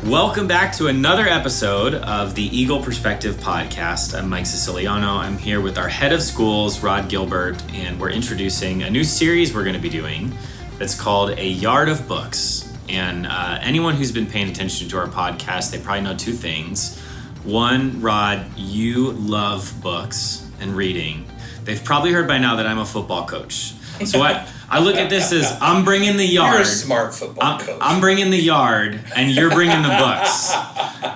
Welcome back to another episode of the Eagle Perspective Podcast. I'm Mike Siciliano. I'm here with our head of schools, Rod Gilbert, and we're introducing a new series we're going to be doing that's called A Yard of Books. And anyone who's been paying attention to our podcast, they probably know two things. One, Rod, you love books and reading. They've probably heard by now that I'm a football coach. So I look at this as I'm bringing the yard. You're a smart football coach. I'm bringing the yard, and you're bringing the books.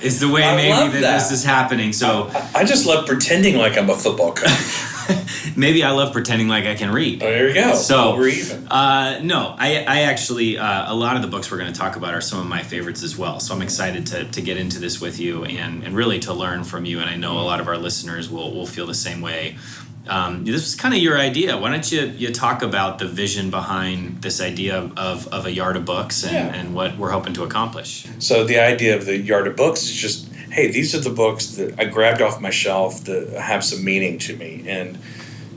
Is the way maybe that this is happening. So I just love pretending like I'm a football coach. Maybe I love pretending like I can read. Oh, there you go. So we're even. No, I actually a lot of the books we're going to talk about are some of my favorites as well. So I'm excited to get into this with you and really to learn from you. And I know a lot of our listeners will feel the same way. This was kind of your idea. Why don't you talk about the vision behind this idea of a yard of books and what we're hoping to accomplish? So the idea of the yard of books is just, hey, these are the books that I grabbed off my shelf that have some meaning to me. And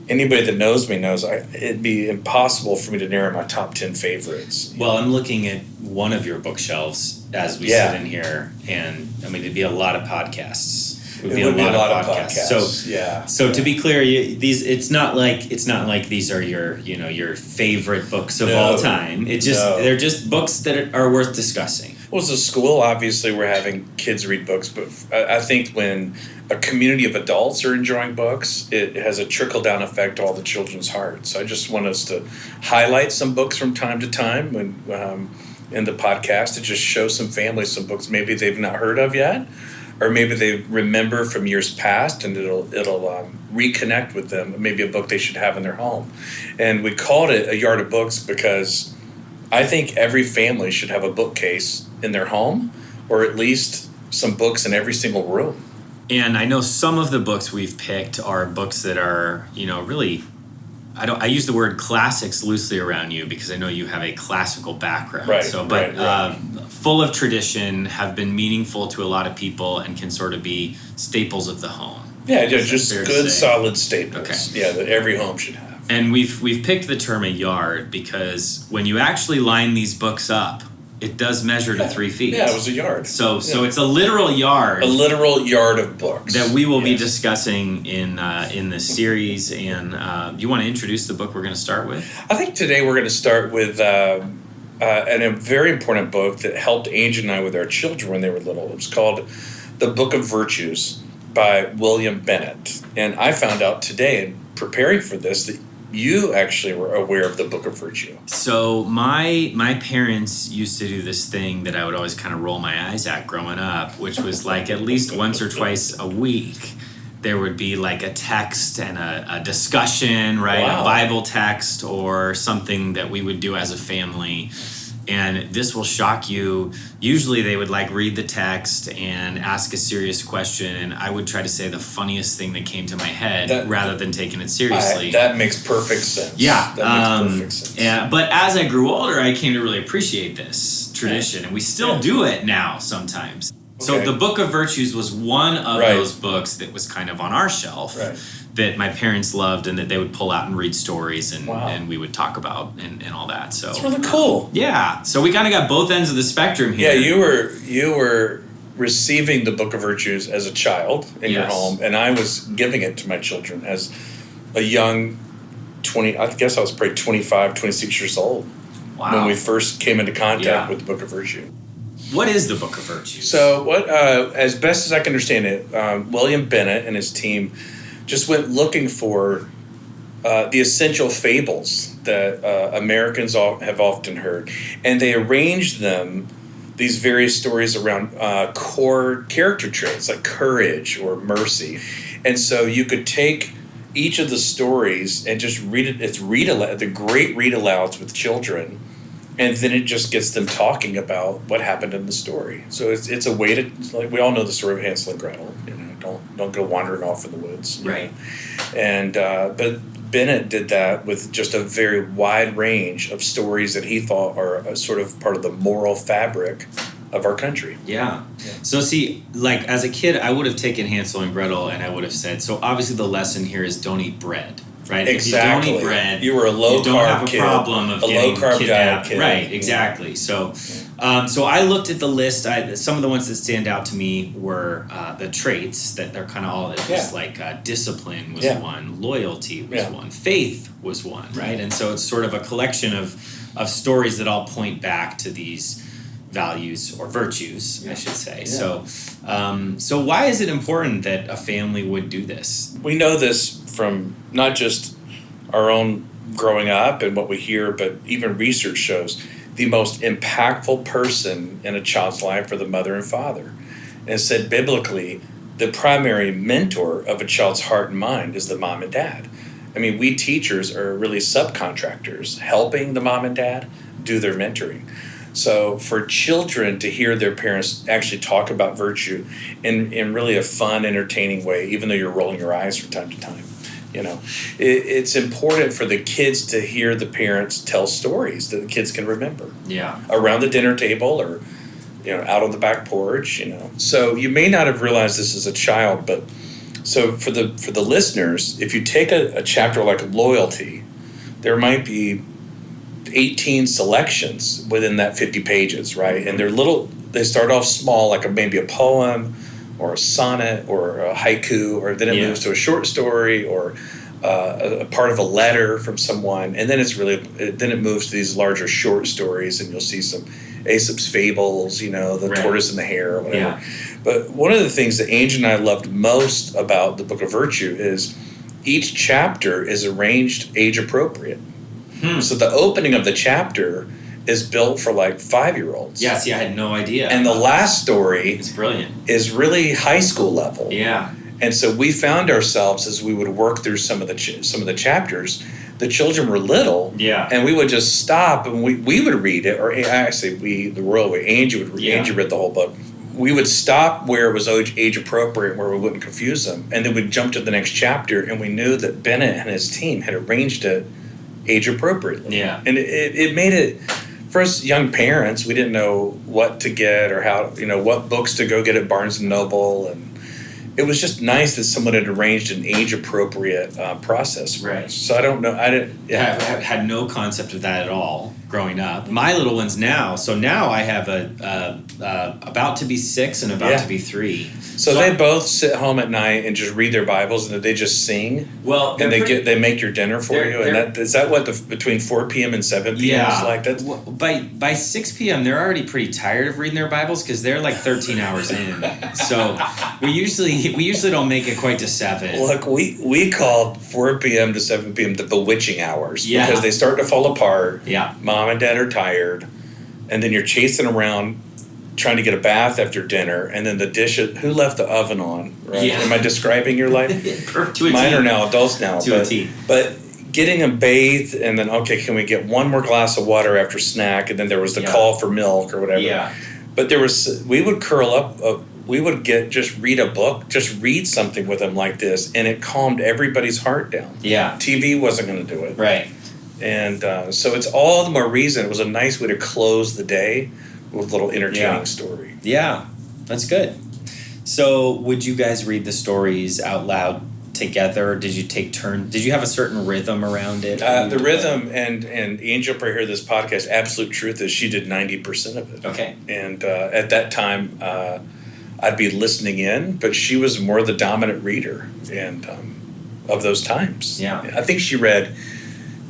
anybody that knows me knows it'd be impossible for me to narrow my top 10 favorites. Well, I'm looking at one of your bookshelves as we sit in here, and I mean, it'd be a lot of podcasts. It would be a lot of podcasts. So to be clear, it's not like these are your favorite books of all time. They're just books that are worth discussing. Well, as a school, obviously, we're having kids read books, but I think when a community of adults are enjoying books, it has a trickle-down effect to all the children's hearts. So I just want us to highlight some books from time to time when in the podcast to just show some families some books maybe they've not heard of yet, or maybe they remember from years past, and it'll reconnect with them. Maybe a book they should have in their home. And we called it A Yard of Books because I think every family should have a bookcase in their home, or at least some books in every single room. And I know some of the books we've picked are books that are, really, I use the word classics loosely around you because I know you have a classical background. Right. Full of tradition, have been meaningful to a lot of people, and can sort of be staples of the home. Yeah, just good, solid staples. Okay. Yeah, that every home should have. And we've picked the term a yard because when you actually line these books up, it does measure to 3 feet. Yeah, it was a yard. So it's a literal yard. A literal yard of books that we will be discussing in this series. And you want to introduce the book we're going to start with? I think today we're going to start with a very important book that helped Angie and I with our children when they were little. It was called The Book of Virtues by William Bennet. And I found out today in preparing for this that you actually were aware of the Book of Virtue. So my parents used to do this thing that I would always kind of roll my eyes at growing up, which was like at least once or twice a week, there would be like a text and a discussion, right? Wow. A Bible text or something that we would do as a family. And this will shock you. Usually they would like read the text and ask a serious question, and I would try to say the funniest thing that came to my head rather than taking it seriously. That makes perfect sense. Yeah. That makes perfect sense. Yeah. But as I grew older, I came to really appreciate this tradition, and we still do it now sometimes. So the Book of Virtues was one of those books that was kind of on our shelf that my parents loved and that they would pull out and read stories and we would talk about and all that. So it's really cool. Yeah. So we kind of got both ends of the spectrum here. Yeah, you were receiving the Book of Virtues as a child in your home, and I was giving it to my children as a young I guess I was probably 25, 26 years old when we first came into contact with the Book of Virtue. What is the Book of Virtues? So as best as I can understand it, William Bennet and his team just went looking for the essential fables that Americans have often heard. And they arranged these various stories around core character traits like courage or mercy. And so you could take each of the stories and just read it. It's the great read-alouds with children. And then it just gets them talking about what happened in the story. So it's a way to, like, we all know the story of Hansel and Gretel. Don't go wandering off in the woods. Right. And but Bennet did that with just a very wide range of stories that he thought are a sort of part of the moral fabric of our country. Yeah. So see, like as a kid, I would have taken Hansel and Gretel and I would have said, so obviously the lesson here is don't eat bread. right? Exactly. If you don't eat bread, you were a low you don't carb have a kid, problem of a getting low carb kidnapped. diet kid. Right, exactly. So I looked at the list. Some of the ones that stand out to me were the traits that they're kind of all. It was like discipline was one, loyalty was one, faith was one, right? And so it's sort of a collection of stories that all point back to these values or virtues, I should say. So why is it important that a family would do this? We know this from not just our own growing up and what we hear, but even research shows the most impactful person in a child's life are the mother and father. And it's said biblically, the primary mentor of a child's heart and mind is the mom and dad. I mean, we teachers are really subcontractors helping the mom and dad do their mentoring. So for children to hear their parents actually talk about virtue in really a fun, entertaining way, even though you're rolling your eyes from time to time, it's important for the kids to hear the parents tell stories that the kids can remember. Yeah. Around the dinner table or, out on the back porch, So you may not have realized this as a child, but so for the listeners, if you take a chapter like loyalty, there might be 18 selections within that 50 pages, right? And they start off small, like maybe a poem or a sonnet or a haiku, or then it moves to a short story or a part of a letter from someone. And then it moves to these larger short stories, and you'll see some Aesop's fables, the tortoise and the hare or whatever. Yeah. But one of the things that Angie and I loved most about the Book of Virtue is each chapter is arranged age appropriate. So the opening of the chapter is built for like 5-year-olds. Yeah, see, I had no idea. And the last story is brilliant. Is really high school level. Yeah. And so we found ourselves as we would work through some of the chapters, the children were little. Yeah. And we would just stop and we would read it, or actually the royal way, Angie would read. Yeah. Angie read the whole book. We would stop where it was age appropriate, where we wouldn't confuse them, and then we'd jump to the next chapter, and we knew that Bennet and his team had arranged it age appropriately. Yeah. And it made it, for us young parents, we didn't know what to get or how, what books to go get at Barnes & Noble. And it was just nice that someone had arranged an age appropriate process for us. So I don't know. I had no concept of that at all growing up. My little ones now, I have a about to be 6 and about to be 3. So they both sit home at night and just read their Bibles, and they just sing. Well, and they make your dinner for you. And is that what between 4 p.m. and 7 p.m. is like? That's by 6 p.m. they're already pretty tired of reading their Bibles because they're like 13 hours in. So we usually don't make it quite to 7. Look, we called 4 p.m. to 7 p.m. the bewitching hours because they start to fall apart. Yeah, mom and dad are tired, and then you're chasing around, trying to get a bath after dinner, and then the dishes. Who left the oven on? Right? Yeah. Am I describing your life? Mine are now adults now. To a T. But getting them bathed, and then can we get one more glass of water after snack? And then there was the call for milk or whatever. Yeah. But we would curl up. We would just read a book, just read something with them like this, and it calmed everybody's heart down. Yeah. TV wasn't going to do it. Right. And so it's all the more reason. It was a nice way to close the day with a little entertaining story. Yeah, that's good. So would you guys read the stories out loud together? Did you take turns? Did you have a certain rhythm around it? The rhythm, and Angel probably heard this podcast, absolute truth is she did 90% of it. Okay. And at that time, I'd be listening in, but she was more the dominant reader and of those times. Yeah. I think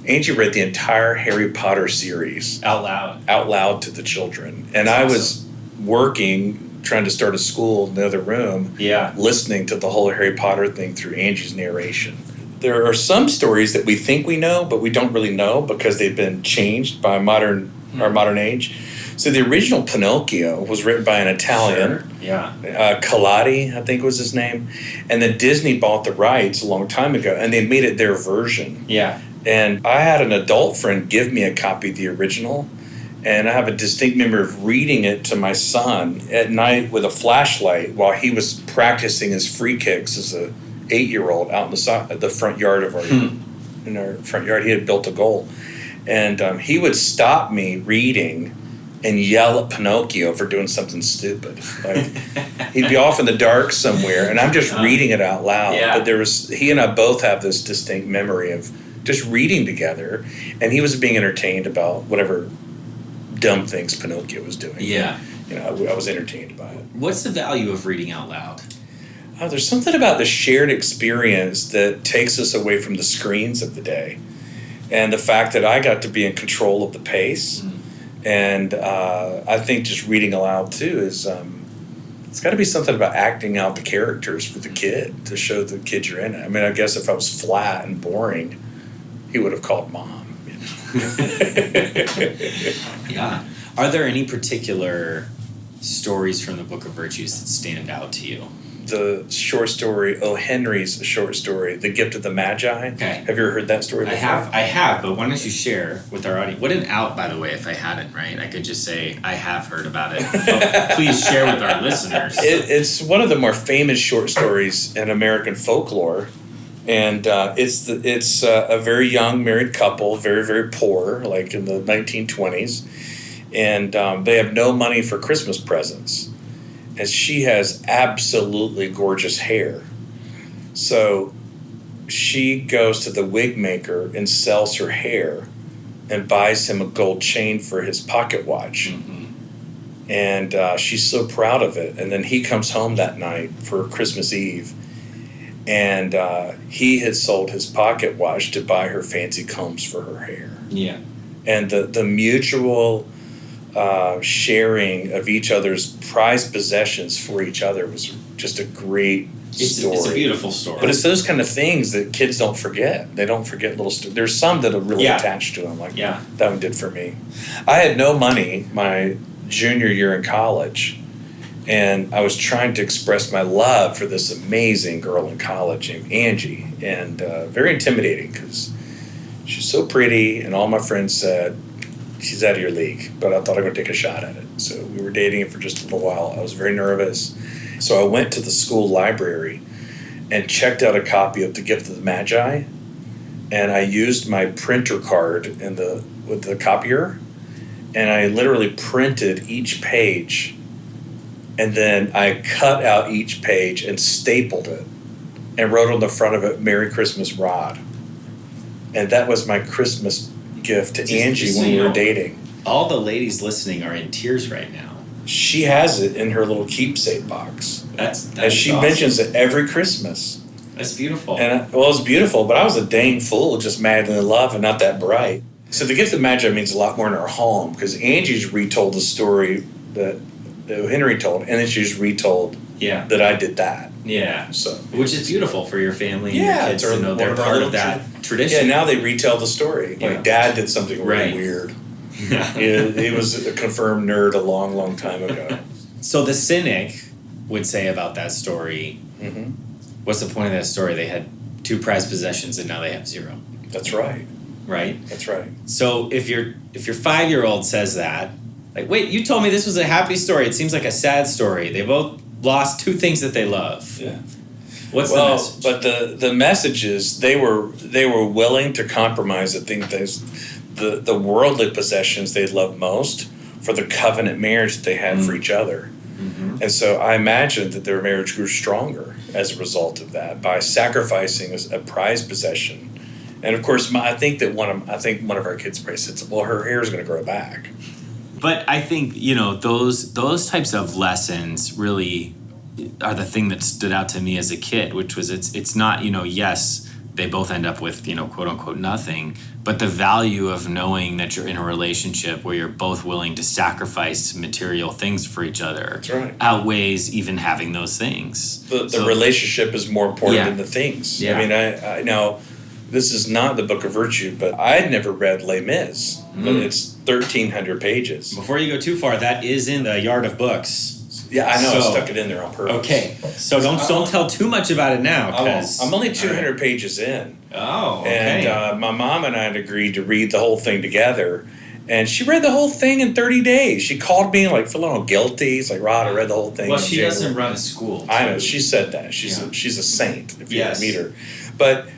Angie read the entire Harry Potter series out loud to the children. And that's I was working, trying to start a school in the other room, listening to the whole Harry Potter thing through Angie's narration. There are some stories that we think we know, but we don't really know because they've been changed by our modern age. So the original Pinocchio was written by an Italian, Collodi, I think was his name. And then Disney bought the rights a long time ago, and they made it their version. Yeah. And I had an adult friend give me a copy of the original, and I have a distinct memory of reading it to my son at night with a flashlight while he was practicing his free kicks as a 8-year-old out in the front yard of in our front yard. He had built a goal, and he would stop me reading and yell at Pinocchio for doing something stupid. Like he'd be off in the dark somewhere, and I'm just reading it out loud. Yeah. But he and I both have this distinct memory of just reading together, and he was being entertained about whatever dumb things Pinocchio was doing. Yeah. I was entertained by it. What's the value of reading out loud? There's something about the shared experience that takes us away from the screens of the day. And the fact that I got to be in control of the pace. And I think just reading aloud, too, is it's got to be something about acting out the characters for the kid to show the kid you're in it. I mean, I guess if I was flat and boring, he would have called mom. Yeah. Are there any particular stories from the Book of Virtues that stand out to you? The short story, O. Henry's short story, The Gift of the Magi. Okay. Have you ever heard that story before? I have, but why don't you share with our audience? What an out, by the way, if I hadn't, right? I could just say, I have heard about it. But please share with our listeners. It's one of the more famous short stories in American folklore. And it's a very young married couple, very, very poor, like in the 1920s. And they have no money for Christmas presents. And she has absolutely gorgeous hair. So she goes to the wig maker and sells her hair and buys him a gold chain for his pocket watch. Mm-hmm. And she's so proud of it. And then he comes home that night for Christmas Eve. And he had sold his pocket watch to buy her fancy combs for her hair. Yeah. And the mutual sharing of each other's prized possessions for each other was just a great story. It's a beautiful story. But it's those kind of things that kids don't forget. They don't forget little stories. There's some that are really attached to them, like that one did for me. I had no money my junior year in college, and I was trying to express my love for this amazing girl in college named Angie, and very intimidating because she's so pretty, and all my friends said, she's out of your league, but I thought I would take a shot at it. So we were dating for just a little while. I was very nervous. So I went to the school library and checked out a copy of The Gift of the Magi, and I used my printer card with the copier, and I literally printed each page, and then I cut out each page and stapled it and wrote on the front of it, "Merry Christmas, Rod." And that was my Christmas gift to Angie when we were dating. All the ladies listening are in tears right now. She has it in her little keepsake box. That's she awesome. Mentions it every Christmas. That's beautiful. And it was beautiful, but I was a dang fool, just madly in love and not that bright. So The Gift of Magi means a lot more in our home because Angie's retold the story that Henry told, and then she's retold that I did that. Yeah. So which is beautiful for your family and your kids to know they're part of that tradition. Yeah, now they retell the story. Like Dad did something really weird. He was a confirmed nerd a long, long time ago. So the cynic would say about that story, what's the point of that story? They had 2 prized possessions and now they have 0. That's right. Right? That's right. So if your 5-year-old says that, like, wait, you told me this was a happy story. It seems like a sad story. They both lost 2 things that they love. Yeah. What's the message? But the message is they were willing to compromise the worldly possessions they loved most for the covenant marriage that they had for each other. Mm-hmm. And so I imagine that their marriage grew stronger as a result of that by sacrificing a prized possession. And of course, I think one of our kids probably said, "Well, her hair is going to grow back." But I think those types of lessons really are the thing that stood out to me as a kid, which was it's not yes, they both end up with quote unquote nothing, but the value of knowing that you're in a relationship where you're both willing to sacrifice material things for each other. That's right. Outweighs even having those things. The relationship is more important than the things. Yeah. I mean, I now this is not the Book of Virtue, but I had never read Les Mis, but it's 1,300 pages. Before you go too far, that is in the Yard of Books. Yeah, I know. I stuck it in there on purpose. Okay, so don't tell too much about it now, because I'm only 200 pages in. Oh, okay. And my mom and I had agreed to read the whole thing together, and she read the whole thing in 30 days. She called me like feeling all guilty. It's like, Rod, I read the whole thing. Well, she doesn't run a school. I know. She said that. She's a saint. If you Yes. meet her, but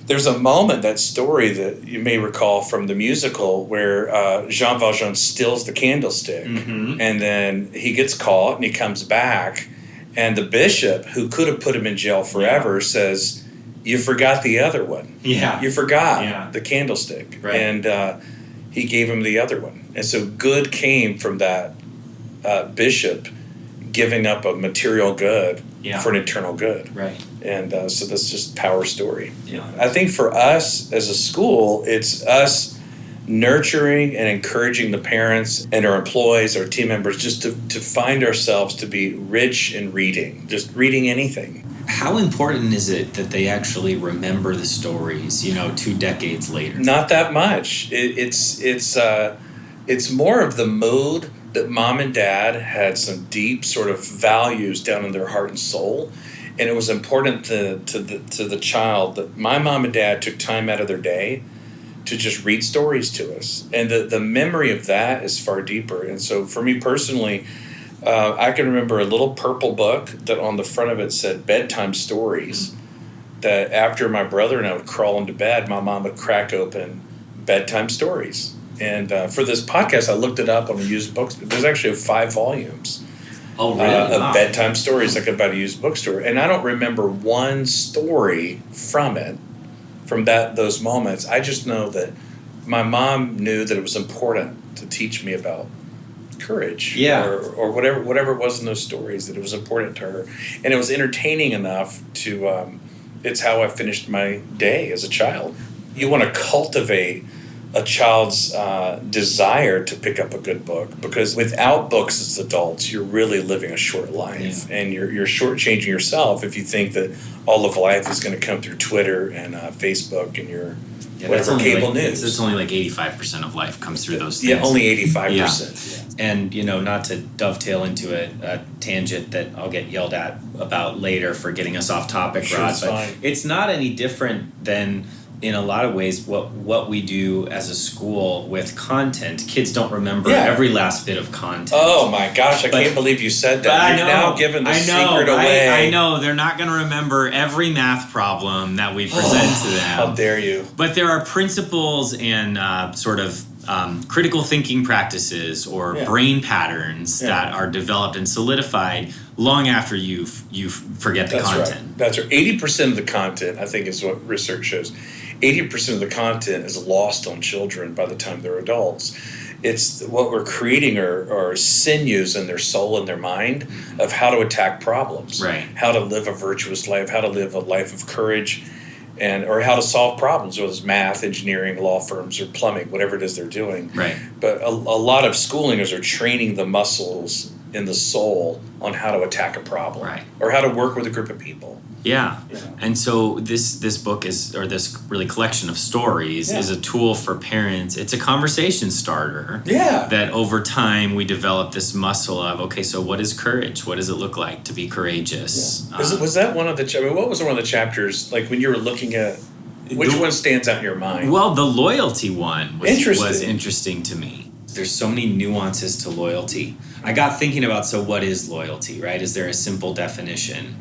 There's a moment, that story that you may recall from the musical, where Jean Valjean steals the candlestick, and then he gets caught and he comes back, and the bishop, who could have put him in jail forever, says, "You forgot the other one. Yeah. You forgot the candlestick." Right. And he gave him the other one. And so good came from that bishop giving up a material good for an eternal good. Right. And so that's just power story. Yeah. I think for us as a school, it's us nurturing and encouraging the parents and our employees, our team members, just to find ourselves to be rich in reading, just reading anything. How important is it that they actually remember the stories, 2 decades later? Not that much. It's more of the mood that mom and dad had some deep sort of values down in their heart and soul. And it was important to the child that my mom and dad took time out of their day to just read stories to us. And the memory of that is far deeper. And so for me personally, I can remember a little purple book that on the front of it said bedtime stories, that after my brother and I would crawl into bed, my mom would crack open bedtime stories. And for this podcast, I looked it up on a used bookstore. There's actually 5 volumes. Oh, really? Of bedtime stories, like about a used bookstore. And I don't remember one story from it, from those moments. I just know that my mom knew that it was important to teach me about courage, or whatever it was in those stories, that it was important to her. And it was entertaining enough to, it's how I finished my day as a child. You want to cultivate a child's desire to pick up a good book, because without books as adults, you're really living a short life, and you're shortchanging yourself if you think that all of life is going to come through Twitter and Facebook and your whatever cable news. It's only like 85% of life comes through those things. Yeah, only 85%. And, not to dovetail into a tangent that I'll get yelled at about later for getting us off topic, Sure, Rod, it's but fine. It's not any different than, in a lot of ways, what we do as a school with content. Kids don't remember every last bit of content. Oh my gosh, I can't believe you said that. You've now given the secret away. I know, they're not going to remember every math problem that we present to them. How dare you. But there are principles and sort of critical thinking practices or brain patterns that are developed and solidified long after you forget the content. Right. That's right. 80% of the content, I think, is what research shows. 80% of the content is lost on children by the time they're adults. It's what we're creating are sinews in their soul and their mind of how to attack problems, how to live a virtuous life, how to live a life of courage, or how to solve problems, whether it's math, engineering, law firms, or plumbing, whatever it is they're doing. Right. But a lot of schoolingers are training the muscles in the soul on how to attack a problem, or how to work with a group of people. Yeah. And so this book this really collection of stories is a tool for parents. It's a conversation starter. Yeah. That over time we develop this muscle of, okay, so what is courage? What does it look like to be courageous? Yeah. Was that one of the, what was one of the chapters, like when you were looking at, which one stands out in your mind? Well, the loyalty one was interesting to me. There's so many nuances to loyalty. I got thinking about, so what is loyalty, right? Is there a simple definition?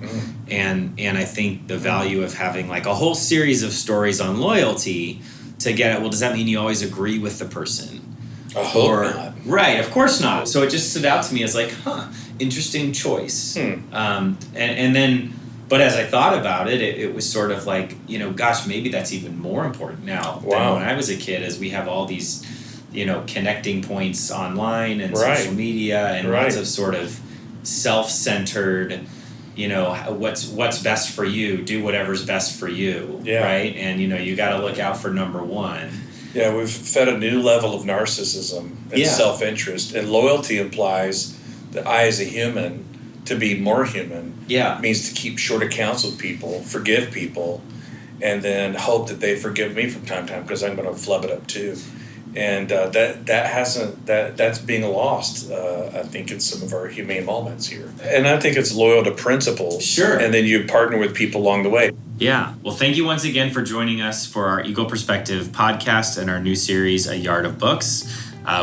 And I think the value of having like a whole series of stories on loyalty to get at, well, does that mean you always agree with the person? I hope not. Right, of course not. So it just stood out to me as like, interesting choice. And then, but as I thought about it, it was sort of like, gosh, maybe that's even more important now than when I was a kid, as we have all these connecting points online and social media and lots of sort of self-centered, what's best for you, do whatever's best for you, right? And, you got to look out for number one. Yeah, we've fed a new level of narcissism and self-interest, and loyalty implies that I, as a human, to be more human, means to keep short accounts with people, forgive people, and then hope that they forgive me from time to time, because I'm going to flub it up too. And that's being lost, I think, in some of our humane moments here. And I think it's loyal to principles. Sure. And then you partner with people along the way. Yeah. Well, thank you once again for joining us for our Eagle Perspective podcast and our new series, A Yard of Books.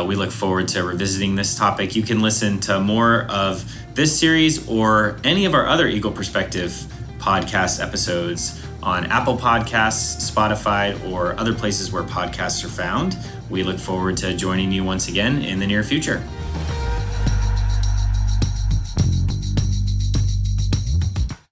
We look forward to revisiting this topic. You can listen to more of this series or any of our other Eagle Perspective podcast episodes on Apple Podcasts, Spotify, or other places where podcasts are found. We look forward to joining you once again in the near future.